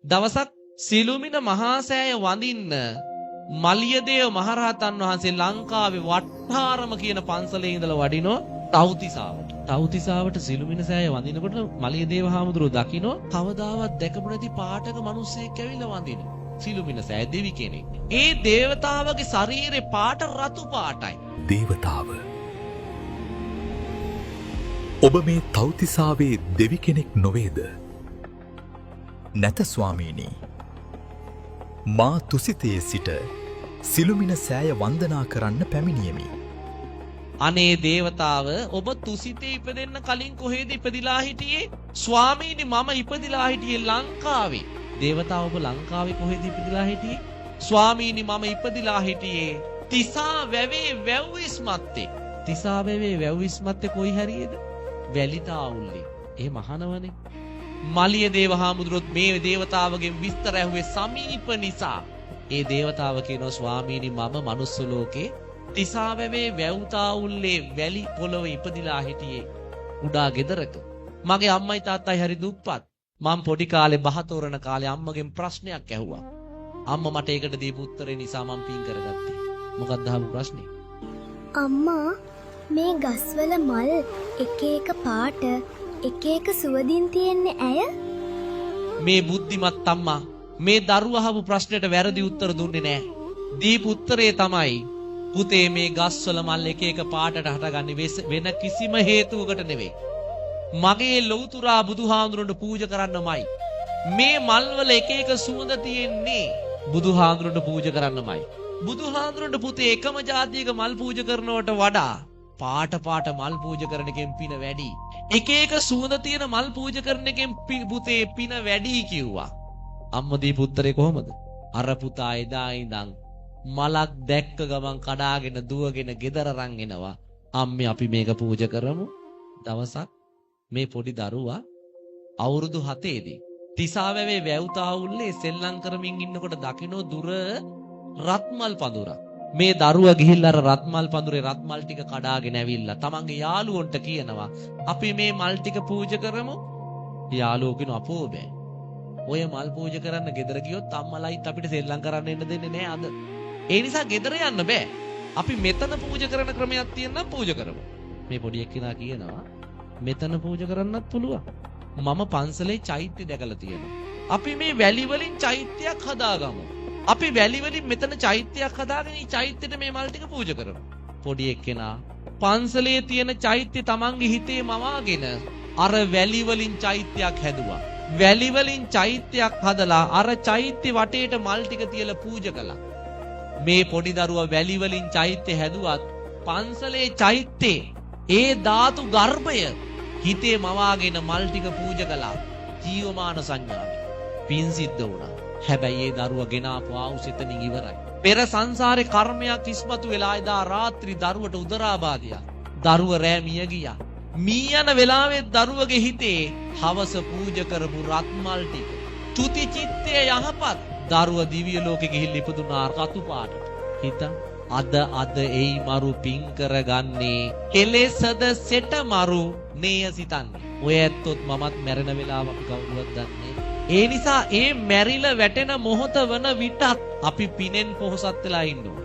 දවසක් සිළුමිණ මහා සෑය වඳින්න මලියදේව මහරහතන් වහන්සේ ලංකාවේ වට්ටාරම කියන පන්සලේ ඉඳලා වඩිනෝ තව්තිසාවට. තව්තිසාවට සිළුමිණ සෑය වඳිනකොට මලියදේව හාමුදුරුවෝ දකින්නෝ කවදාවත් දැකපු නැති පාටක මිනිස්සෙක් ඇවිල්ලා වඳිනවා. සිළුමිණ සෑය දෙවි කෙනෙක්. ඒ දේවතාවගේ ශරීරේ පාට රතු පාටයි. දේවතාව ඔබ මේ තව්තිසාවේ දෙවි කෙනෙක් නොවේද? නැත ස්වාමීනි. මා තුසිතයේ සිට සිළුමිණ සෑය වන්දනා කරන්න පැමිණියෙමි. අනේ දේවතාව ඔබ තුසිතේ ඉපදෙන්න කලින් කොහෙද ඉපදිලා හිටියේ? ස්වාමීනි මම ඉපදිලා හිටියේ ලංකාවේ. දේවතාව ඔබ ලංකාවේ කොහෙද ඉපදිලා හිටියේ? ස්වාමීනි මම ඉපදිලා හිටියේ තිසා වැවේ වැව්විස්මත්තේ. තිසා වැවේ වැව්විස්මත්තේ කොයි හරියේද? වැලිතාවුල්ලේ. ඒ මහනවනේ. මලියදේව හාමුදුරුවෝ මේ දේවතාවගෙන් විස්තර ඇහුවේ සමීප නිසා. ඒ දේවතාව කියනවා ස්වාමීනි මම මනුස්ස ලෝකේ තිසාවැවේ වැව්තාවුල්ලේ වැලි පොළොවේ ඉපදිලා හිටියේ උඩා ගෙදරක. මගේ අම්මයි තාත්තයි හරි දුප්පත්. මම පොඩි කාලේ බහතෝරන කාලේ අම්මගෙන් ප්‍රශ්නයක් ඇහුවා. අම්මා මට ඒකට දීපු උත්තරේ නිසා මම පින් කරගත්තේ. මොකක්ද අහපු ප්‍රශ්නේ? අම්මා මේ ගස්වල මල් එක එක පාට එක එක සුවඳින් තියෙන්නේ ඇය? මේ බුද්ධිමත් අම්මා මේ දරුවා අහපු ප්‍රශ්නෙට වැරදි උත්තර දුන්නේ නැහැ. දීපු උත්තරේ තමයි පුතේ මේ ගස්වල මල් එක එක පාටට හටගන්නේ වෙන කිසිම හේතුවකට නෙවෙයි. මගේ ලෞතුරා බුදුහාඳුරන්ට පූජා කරන්නමයි. මේ මල් වල එක එක සුවඳ තියෙන්නේ බුදුහාඳුරන්ට පූජා කරන්නමයි. බුදුහාඳුරන්ට පුතේ එකම જાතියක මල් පූජා කරනවට වඩා පාට පාට මල් පූජා කරන එකෙන් පින වැඩි. එක එක සුවඳ තියෙන මල් පූජා කරන එකෙන් පුතේ පින වැඩි කිව්වා. අම්මා දීපු උත්තරේ කොහමද? අර පුතා එදා ඉඳන් මලක් දැක්ක ගමන් කඩාගෙන දුවගෙන ගෙදර අරන් එනවා. අම්මේ අපි මේක පූජා කරමු. දවසක් මේ පොඩි දරුවා අවුරුදු 7 දී තිසාවැවේ වැව්තාවුල්ලේ සෙල්ලම් කරමින් ඉන්නකොට දකින්නෝ දුර රත්මල් පඳුරක්. මේ දරුවා ගිහිල්ලා අර රත්මල් පඳුරේ රත්මල් ටික කඩාගෙන ඇවිල්ලා තමන්ගේ යාළුවන්ට කියනවා අපි මේ මල් ටික පූජා කරමු. යාළුවෝ කියනවා අපෝ බෑ. ඔය මල් පූජා කරන්න ගෙදර ගියොත් අම්මලායිත් අපිට සෙල්ලම් කරන්න එන්න දෙන්නේ නෑ අද. ඒ නිසා ගෙදර යන්න බෑ. අපි මෙතන පූජා කරන ක්‍රමයක් තියෙනවා පූජා කරමු. මේ පොඩි එක්කිනා කියනවා මෙතන පූජා කරන්නත් පුළුවන්. මම පන්සලේ චෛත්‍ය දැකලා තියෙනවා. අපි මේ වැලි වලින් චෛත්‍යයක් හදාගමු. අපි වැලි වලින් මෙතන චෛත්‍යයක් හදාගෙන මේ චෛත්‍යෙට මේ මල් ටික පූජා කරමු. පොඩි එක්කෙනා පන්සලේ තියෙන චෛත්‍ය තමන්ගේ හිතේ මවාගෙන අර වැලි වලින් චෛත්‍යයක් හැදුවා. වැලි වලින් චෛත්‍යයක් හදලා අර චෛත්‍ය වටේට මල් ටික තියලා පූජා කළා. මේ පොඩි දරුවා වැලි වලින් චෛත්‍ය හැදුවත් පන්සලේ චෛත්‍යේ ඒ ධාතු ගර්භය හිතේ මවාගෙන මල් ටික පූජා කළා. ජීවමාන සංඥාවෙන් පින් සිද්ධ වුණා. හැබැයි ඒ දරුවා ගෙනාපු ආවුස එතනින් ඉවරයි. පෙර සංසාරේ කර්මයක් ඉස්මතු වෙලා එදා රාත්‍රී දරුවට උදරාබාධයක්. දරුවා රෑ මිය ගියා. මී යන වෙලාවේ දරුවගේ හිතේ හවස පූජා කරපු රත්මල් ටික චුති චිත්තය යහපත් දරුවා දිව්‍ය ලෝකෙ ගිහිල්ලා ඉපදුනා රතු පාටට. හිතා අද එයි මරු පින් කරගන්නේ කෙලෙසද සෙට මරු නේය සිතන්නේ. ඔය ඇත්තොත් මමත් මැරෙන වෙලාව අපි කවුරුවත් දන්නේ. ඒ නිසා ඒ මැරිලා වැටෙන මොහොත වන විටත් අපි පිනෙන් පොහොසත් වෙලා ඉන්න ඕන.